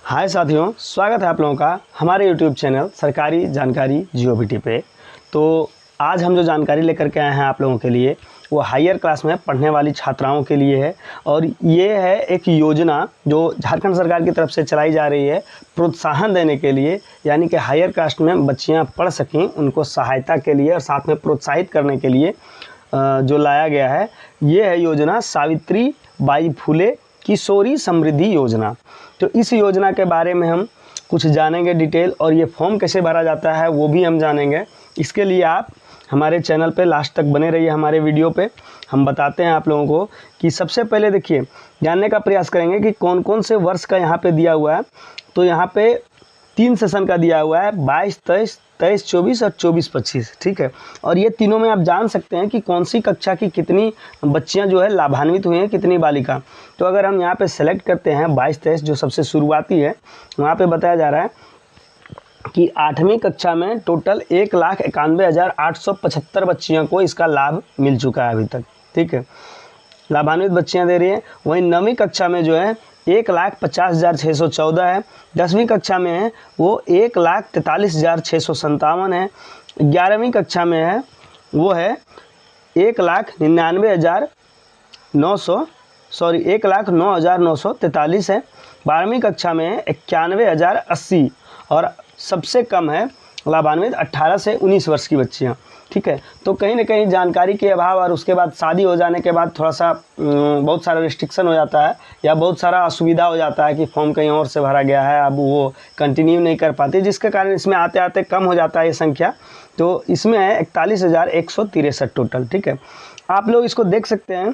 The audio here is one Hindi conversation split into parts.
हाय साथियों, स्वागत है आप लोगों का हमारे यूट्यूब चैनल सरकारी जानकारी GOBT पे। तो आज हम जो जानकारी लेकर के आए हैं आप लोगों के लिए वो हायर क्लास में पढ़ने वाली छात्राओं के लिए है। और ये है एक योजना जो झारखंड सरकार की तरफ से चलाई जा रही है प्रोत्साहन देने के लिए, यानी कि हायर कास्ट में बच्चियां पढ़ सकें, उनको सहायता के लिए और साथ में प्रोत्साहित करने के लिए जो लाया गया है। ये है योजना सावित्री बाई फुले किशोरी समृद्धि योजना। तो इस योजना के बारे में हम कुछ जानेंगे डिटेल, और ये फॉर्म कैसे भरा जाता है वो भी हम जानेंगे। इसके लिए आप हमारे चैनल पे लास्ट तक बने रहिए। हमारे वीडियो पे हम बताते हैं आप लोगों को कि सबसे पहले देखिए, जानने का प्रयास करेंगे कि कौन कौन से वर्ष का यहाँ पे दिया हुआ है। तो यहाँ पे 3 सेशन का दिया हुआ है, 22-23, 23-24 और 24-25, ठीक है। और ये तीनों में आप जान सकते हैं कि कौन सी कक्षा की कितनी बच्चियां जो है लाभान्वित हुई हैं, कितनी बालिका। तो अगर हम यहाँ पे सेलेक्ट करते हैं 22-23 जो सबसे शुरुआती है, वहाँ पे बताया जा रहा है कि 8वीं कक्षा में टोटल 1,91,875 बच्चियों को इसका लाभ मिल चुका है अभी तक, ठीक है। लाभान्वित बच्चियां दे रही है। वहीं 9वीं कक्षा में जो है 1,50,614 है। 10वीं कक्षा में है वो 1,43,657 है। 11वीं कक्षा में है वो है 1,09,943 है। 12वीं कक्षा में है 91,080 और सबसे कम है लाभान्वित 18 से 19 वर्ष की बच्चियां, ठीक है। तो कहीं ना कहीं जानकारी के अभाव और उसके बाद शादी हो जाने के बाद थोड़ा सा बहुत सारा रिस्ट्रिक्शन हो जाता है या बहुत सारा असुविधा हो जाता है कि फॉर्म कहीं और से भरा गया है, अब वो कंटिन्यू नहीं कर पाते, जिसके कारण इसमें आते आते कम हो जाता है ये संख्या। तो इसमें है 41,163 टोटल, ठीक है। आप लोग इसको देख सकते हैं,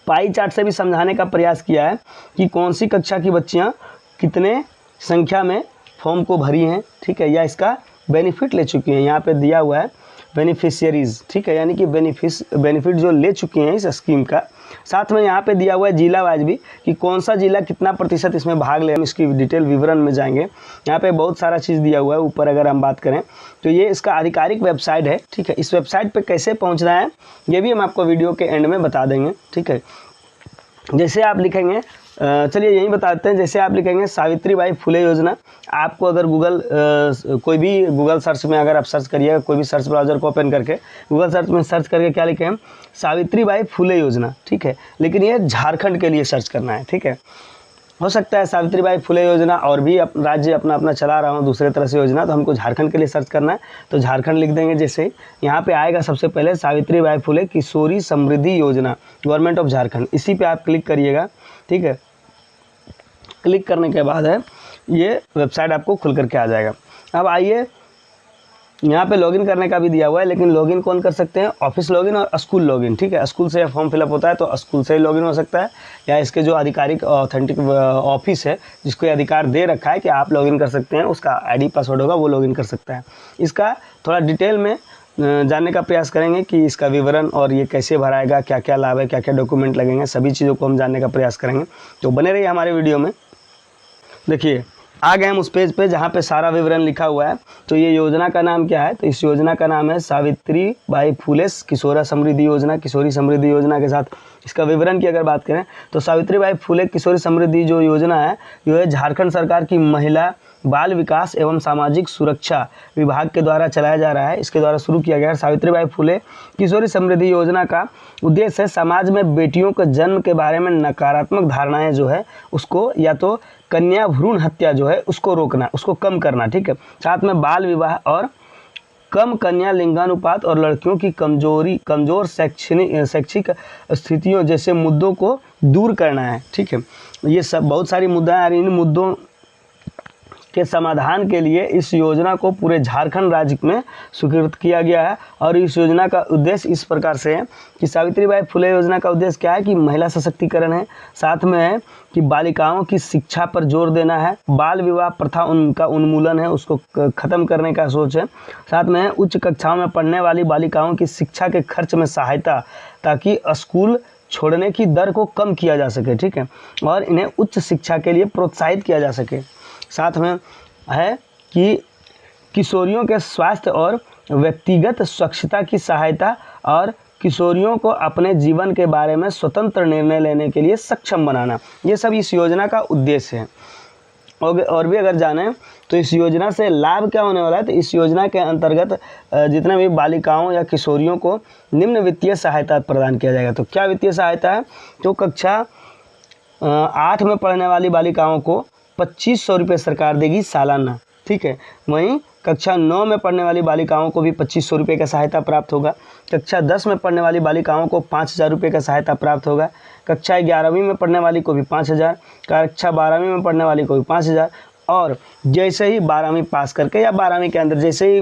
पाई चार्ट से भी समझाने का प्रयास किया है कि कौन सी कक्षा की बच्चियाँ कितने संख्या में फॉर्म को भरी हैं, ठीक है, या इसका बेनिफिट ले चुकी हैं। यहाँ पे दिया हुआ है बेनिफिशियरीज़, ठीक है, यानी कि बेनिफिट जो ले चुकी हैं इस स्कीम का। साथ में यहाँ पे दिया हुआ है जिला वाइज भी कि कौन सा जिला कितना प्रतिशत इसमें भाग ले। हम इसकी डिटेल विवरण में जाएंगे। यहाँ पे बहुत सारा चीज़ दिया हुआ है ऊपर। अगर हम बात करें तो ये इसका आधिकारिक वेबसाइट है, ठीक है। इस वेबसाइट पर कैसे पहुँचना है ये भी हम आपको वीडियो के एंड में बता देंगे, ठीक है। जैसे आप लिखेंगे, चलिए यही बता देते हैं, जैसे आप लिखेंगे सावित्री बाई फुले योजना, आपको अगर कोई भी गूगल सर्च में अगर आप सर्च करिएगा, कोई भी सर्च ब्राउज़र को ओपन करके गूगल सर्च में सर्च करके क्या लिखें, सावित्री बाई फुले योजना, ठीक है। लेकिन ये झारखंड के लिए सर्च करना है, ठीक है। हो सकता है सावित्री बाई फुले योजना और भी राज्य अपना अपना चला रहा हूँ दूसरे तरह से योजना, तो हमको झारखंड के लिए सर्च करना है। तो झारखंड लिख देंगे। जैसे यहाँ पे आएगा सबसे पहले सावित्री बाई फुले किशोरी समृद्धि योजना, गवर्नमेंट ऑफ झारखंड, इसी पे आप क्लिक करिएगा, ठीक है। क्लिक करने के बाद है ये वेबसाइट आपको खुल करके आ जाएगा। अब आइए, यहाँ पे लॉगिन करने का भी दिया हुआ है, लेकिन लॉगिन कौन कर सकते हैं, ऑफिस लॉगिन और स्कूल लॉगिन, ठीक है। स्कूल से फॉर्म फिलअप होता है तो स्कूल से ही लॉगिन हो सकता है, या इसके जो आधिकारिक ऑथेंटिक ऑफिस है जिसको ये अधिकार दे रखा है कि आप लॉगिन कर सकते हैं, उसका ID पासवर्ड होगा, वो लॉगिन कर सकता है। इसका थोड़ा डिटेल में जानने का प्रयास करेंगे कि इसका विवरण और ये कैसे भराएगा, क्या क्या लाभ है, क्या क्या डॉक्यूमेंट लगेंगे, सभी चीज़ों को हम जानने का प्रयास करेंगे। तो बने रहिए हमारे वीडियो में। देखिए, आ गए हम उस पेज पे जहाँ पे सारा विवरण लिखा हुआ है। तो ये योजना का नाम क्या है, तो इस योजना का नाम है सावित्री बाई फुले किशोरी समृद्धि योजना। किशोरी समृद्धि योजना के साथ इसका विवरण की अगर बात करें तो सावित्री बाई फुले किशोरी समृद्धि जो योजना है, जो है झारखंड सरकार की महिला बाल विकास एवं सामाजिक सुरक्षा विभाग के द्वारा चलाया जा रहा है। इसके द्वारा शुरू किया गया है। सावित्री बाई फुले किशोरी समृद्धि योजना का उद्देश्य है समाज में बेटियों के जन्म के बारे में नकारात्मक धारणाएं जो है उसको, या तो कन्या भ्रूण हत्या जो है उसको रोकना, उसको कम करना, ठीक है। साथ में बाल विवाह और कम कन्या लिंगानुपात और लड़कियों की कमजोर शैक्षिक स्थितियों जैसे मुद्दों को दूर करना है, ठीक है। ये सब बहुत सारी मुद्दा है। इन मुद्दों के समाधान के लिए इस योजना को पूरे झारखंड राज्य में स्वीकृत किया गया है। और इस योजना का उद्देश्य इस प्रकार से है कि सावित्री बाई फुले योजना का उद्देश्य क्या है कि महिला सशक्तिकरण है, साथ में है कि बालिकाओं की शिक्षा पर जोर देना है, बाल विवाह प्रथा उनका उन्मूलन है, उसको ख़त्म करने का सोच है, साथ में है उच्च कक्षाओं में पढ़ने वाली बालिकाओं की शिक्षा के खर्च में सहायता, ताकि स्कूल छोड़ने की दर को कम किया जा सके, ठीक है, और इन्हें उच्च शिक्षा के लिए प्रोत्साहित किया जा सके। साथ में है कि किशोरियों के स्वास्थ्य और व्यक्तिगत स्वच्छता की सहायता और किशोरियों को अपने जीवन के बारे में स्वतंत्र निर्णय लेने के लिए सक्षम बनाना, ये सब इस योजना का उद्देश्य है। और भी अगर जाने तो इस योजना से लाभ क्या होने वाला है, तो इस योजना के अंतर्गत जितने भी बालिकाओं या किशोरियों को निम्न वित्तीय सहायता प्रदान किया जाएगा। तो क्या वित्तीय सहायता है, तो कक्षा 8 में पढ़ने वाली बालिकाओं को 2500 रुपये सरकार देगी सालाना, ठीक है। वहीं कक्षा 9 में पढ़ने वाली बालिकाओं को भी 2500 रुपये का सहायता प्राप्त होगा। कक्षा 10 में पढ़ने वाली बालिकाओं को 5000 रुपये का सहायता प्राप्त होगा। कक्षा 11वीं में पढ़ने वाली को भी 5000, कक्षा 12वीं में पढ़ने वाली को भी 5000। और जैसे ही 12वीं पास करके या 12वीं के अंदर जैसे ही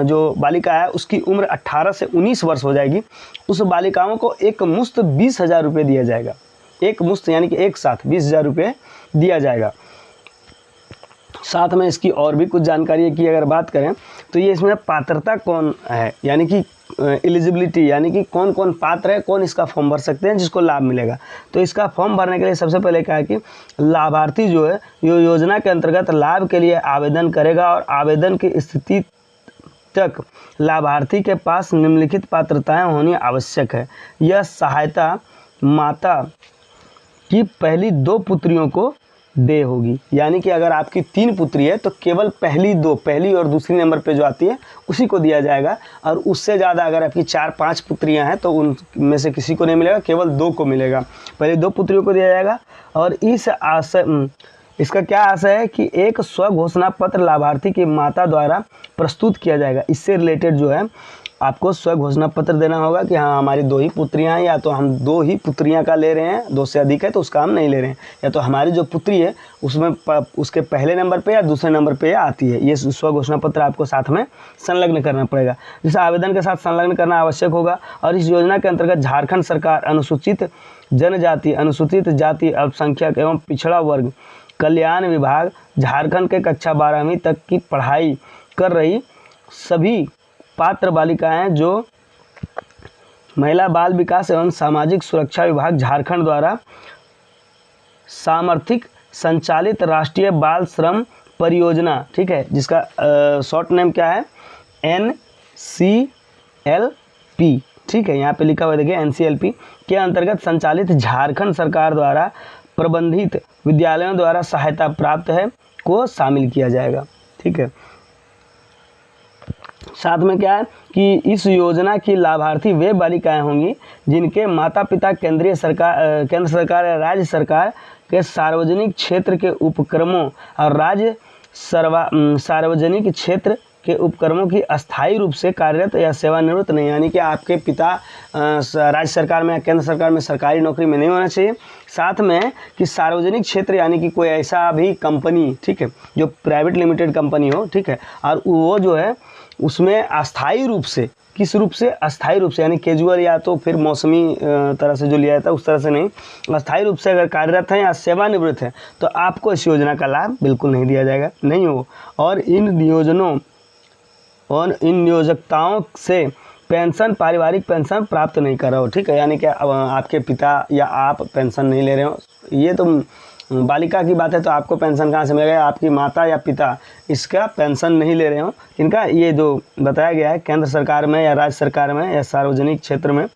जो बालिका है उसकी उम्र 18 से 19 वर्ष हो जाएगी, उस बालिकाओं को एक मुश्त 20,000 रुपये दिया जाएगा। एक मुश्त यानी कि एक साथ 20,000 रुपये दिया जाएगा। साथ में इसकी और भी कुछ जानकारी की अगर बात करें तो ये इसमें पात्रता कौन है, यानी कि एलिजिबिलिटी, यानी कि कौन कौन पात्र है, कौन इसका फॉर्म भर सकते हैं जिसको लाभ मिलेगा। तो इसका फॉर्म भरने के लिए सबसे पहले क्या है कि लाभार्थी जो है योजना के अंतर्गत लाभ के लिए आवेदन करेगा और आवेदन की स्थिति तक लाभार्थी के पास निम्नलिखित पात्रताएं होनी आवश्यक है। यह सहायता माता की पहली 2 पुत्रियों को दे होगी, यानी कि अगर आपकी 3 पुत्री है तो केवल पहली और दूसरी नंबर पे जो आती है उसी को दिया जाएगा, और उससे ज़्यादा अगर आपकी 4-5 पुत्रियां हैं तो उनमें से किसी को नहीं मिलेगा, केवल 2 को मिलेगा। पहले 2 पुत्रियों को दिया जाएगा। और इसका क्या आशय है कि एक स्वघोषणा पत्र लाभार्थी की माता द्वारा प्रस्तुत किया जाएगा। इससे रिलेटेड जो है आपको स्वघोषणा पत्र देना होगा कि हाँ हमारी 2 ही पुत्रियां हैं, या तो हम 2 ही पुत्रियां का ले रहे हैं, 2 से अधिक है तो उसका हम नहीं ले रहे हैं, या तो हमारी जो पुत्री है उसमें उसके पहले नंबर पे या दूसरे नंबर पे आती है। ये स्वघोषणा पत्र आपको साथ में संलग्न करना पड़ेगा, जिसे आवेदन के साथ संलग्न करना आवश्यक होगा। और इस योजना के अंतर्गत झारखंड सरकार अनुसूचित जनजाति, अनुसूचित जाति, अल्पसंख्यक एवं पिछड़ा वर्ग कल्याण विभाग झारखंड के कक्षा 12वीं तक की पढ़ाई कर रही सभी पात्र बालिकाएं जो महिला बाल विकास एवं सामाजिक सुरक्षा विभाग झारखंड द्वारा सामर्थिक संचालित राष्ट्रीय बाल श्रम परियोजना, ठीक है, जिसका शॉर्ट नेम क्या है, NCLP, ठीक है, यहाँ पे लिखा हुआ देखिए NCLP के अंतर्गत संचालित झारखंड सरकार द्वारा प्रबंधित विद्यालयों द्वारा सहायता प्राप्त है को शामिल किया जाएगा, ठीक है। साथ में क्या है कि इस योजना की लाभार्थी वे बालिकाएं होंगी जिनके माता पिता केंद्र सरकार या राज्य सरकार के सार्वजनिक क्षेत्र के उपक्रमों और राज्य सार्वजनिक क्षेत्र के उपक्रमों की अस्थायी रूप से कार्यरत या सेवानिवृत्त नहीं, यानी कि आपके पिता राज्य सरकार में या केंद्र सरकार में सरकारी नौकरी में नहीं होना चाहिए। साथ में कि सार्वजनिक क्षेत्र यानी कि कोई ऐसा भी कंपनी, ठीक है, जो प्राइवेट लिमिटेड कंपनी हो, ठीक है, और वो जो है उसमें अस्थायी रूप से, किस रूप से, अस्थायी रूप से, यानी कैजुअल या तो फिर मौसमी तरह से जो लिया जाता है उस तरह से नहीं, अस्थायी रूप से अगर कार्यरत हैं या सेवानिवृत्त हैं तो आपको इस योजना का लाभ बिल्कुल नहीं दिया जाएगा, नहीं हो। और इन नियोजकताओं से पेंशन, पारिवारिक पेंशन प्राप्त नहीं कर रहे हो, ठीक है, यानी कि आपके पिता या आप पेंशन नहीं ले रहे हो, ये तो बालिका की बात है, तो आपको पेंशन कहाँ से मिलेगा, आपकी माता या पिता इसका पेंशन नहीं ले रहे हो, इनका ये जो बताया गया है केंद्र सरकार में या राज्य सरकार में या सार्वजनिक क्षेत्र में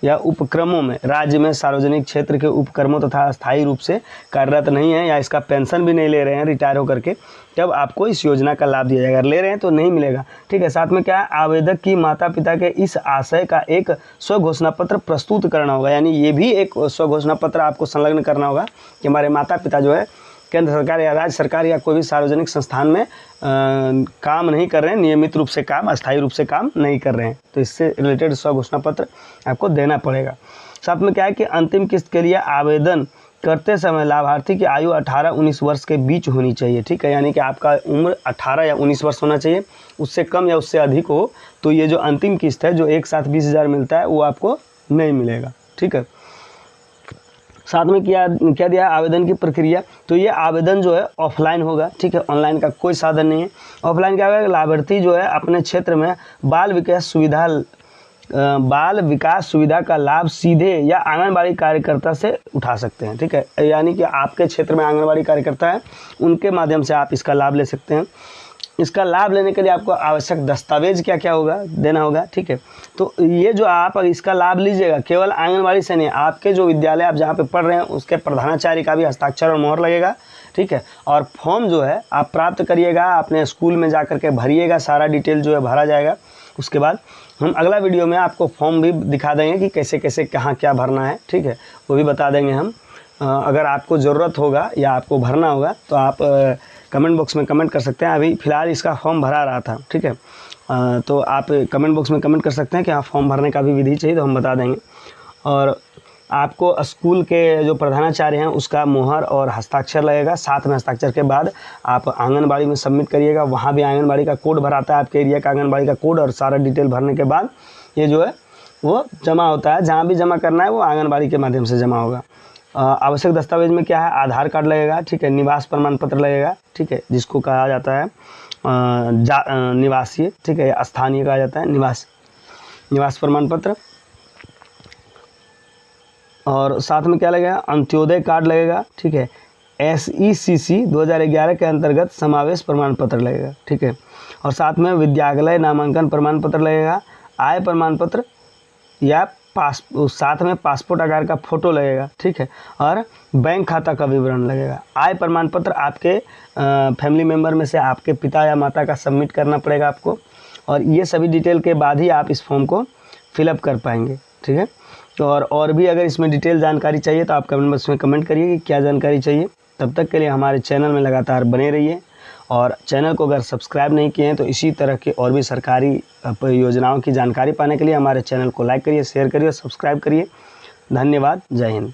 या उपक्रमों में, राज्य में सार्वजनिक क्षेत्र के उपक्रमों तथा स्थायी रूप से कार्यरत नहीं है या इसका पेंशन भी नहीं ले रहे हैं रिटायर होकर के, तब आपको इस योजना का लाभ दिया जाएगा। ले रहे हैं तो नहीं मिलेगा, ठीक है। साथ में क्या है, आवेदक की माता पिता के इस आशय का एक स्वघोषणा पत्र प्रस्तुत करना होगा, यानी ये भी एक स्वघोषणा पत्र आपको संलग्न करना होगा कि हमारे माता पिता जो है केंद्र सरकार या राज्य सरकार या कोई भी सार्वजनिक संस्थान में काम नहीं कर रहे हैं, नियमित रूप से काम, अस्थायी रूप से काम नहीं कर रहे हैं, तो इससे रिलेटेड स्वघोषणा पत्र आपको देना पड़ेगा। साथ में क्या है कि अंतिम किस्त के लिए आवेदन करते समय लाभार्थी की आयु 18-19 वर्ष के बीच होनी चाहिए, ठीक है, यानी कि आपका उम्र 18 या 19 वर्ष होना चाहिए, उससे कम या उससे अधिक हो तो ये जो अंतिम किस्त है जो एक साथ 20,000 मिलता है वो आपको नहीं मिलेगा, ठीक है। साथ में क्या दिया आवेदन की प्रक्रिया, तो ये आवेदन जो है ऑफलाइन होगा, ठीक है, ऑनलाइन का कोई साधन नहीं है। ऑफलाइन क्या होगा, लाभार्थी जो है अपने क्षेत्र में बाल विकास सुविधा का लाभ सीधे या आंगनबाड़ी कार्यकर्ता से उठा सकते हैं, ठीक है, यानी कि आपके क्षेत्र में आंगनबाड़ी कार्यकर्ता है उनके माध्यम से आप इसका लाभ ले सकते हैं। इसका लाभ लेने के लिए आपको आवश्यक दस्तावेज क्या क्या होगा देना होगा, ठीक है। तो ये जो आप इसका लाभ लीजिएगा केवल आंगनबाड़ी से नहीं, आपके जो विद्यालय आप जहाँ पे पढ़ रहे हैं उसके प्रधानाचार्य का भी हस्ताक्षर और मोहर लगेगा, ठीक है। और फॉर्म जो है आप प्राप्त करिएगा, अपने स्कूल में जा कर के भरिएगा, सारा डिटेल जो है भरा जाएगा। उसके बाद हम अगला वीडियो में आपको फॉर्म भी दिखा देंगे कि कैसे कैसे कहाँ क्या भरना है, ठीक है, वो भी बता देंगे हम। अगर आपको ज़रूरत होगा या आपको भरना होगा तो आप कमेंट बॉक्स में कमेंट कर सकते हैं। अभी फ़िलहाल इसका फॉर्म भरा रहा था, ठीक है। तो आप कमेंट बॉक्स में कमेंट कर सकते हैं कि हाँ फॉर्म भरने का भी विधि चाहिए तो हम बता देंगे। और आपको स्कूल के जो प्रधानाचार्य हैं उसका मोहर और हस्ताक्षर लगेगा। साथ में हस्ताक्षर के बाद आप आंगनबाड़ी में सबमिट करिएगा, वहाँ भी आंगनबाड़ी का कोड भराता है, आपके एरिया का आंगनबाड़ी का कोड, और सारा डिटेल भरने के बाद ये जो है वो जमा होता है। जहाँ भी जमा करना है वो आंगनबाड़ी के माध्यम से जमा होगा। आवश्यक दस्तावेज में क्या है, आधार कार्ड लगेगा, ठीक है, निवास प्रमाण पत्र लगेगा, ठीक है, जिसको कहा जाता है निवासीय, ठीक है, स्थानीय कहा जाता है निवास प्रमाण पत्र। और साथ में क्या लगेगा, अंत्योदय कार्ड लगेगा, ठीक है, SECC 2011 के अंतर्गत समावेश प्रमाण पत्र लगेगा, ठीक है। और साथ में विद्यालय नामांकन प्रमाण पत्र लगेगा, आय प्रमाण पत्र या साथ में पासपोर्ट आकार का फ़ोटो लगेगा, ठीक है, और बैंक खाता का विवरण लगेगा। आय प्रमाण पत्र आपके फैमिली मेम्बर में से आपके पिता या माता का सबमिट करना पड़ेगा आपको, और ये सभी डिटेल के बाद ही आप इस फॉर्म को फिलअप कर पाएंगे, ठीक है। तो और भी अगर इसमें डिटेल जानकारी चाहिए तो आप कमेंट बॉक्स में कमेंट करिए कि क्या जानकारी चाहिए। तब तक के लिए हमारे चैनल में लगातार बने रहिए, और चैनल को अगर सब्सक्राइब नहीं किए हैं तो इसी तरह के और भी सरकारी योजनाओं की जानकारी पाने के लिए हमारे चैनल को लाइक करिए, शेयर करिए, सब्सक्राइब करिए। धन्यवाद। जय हिंद।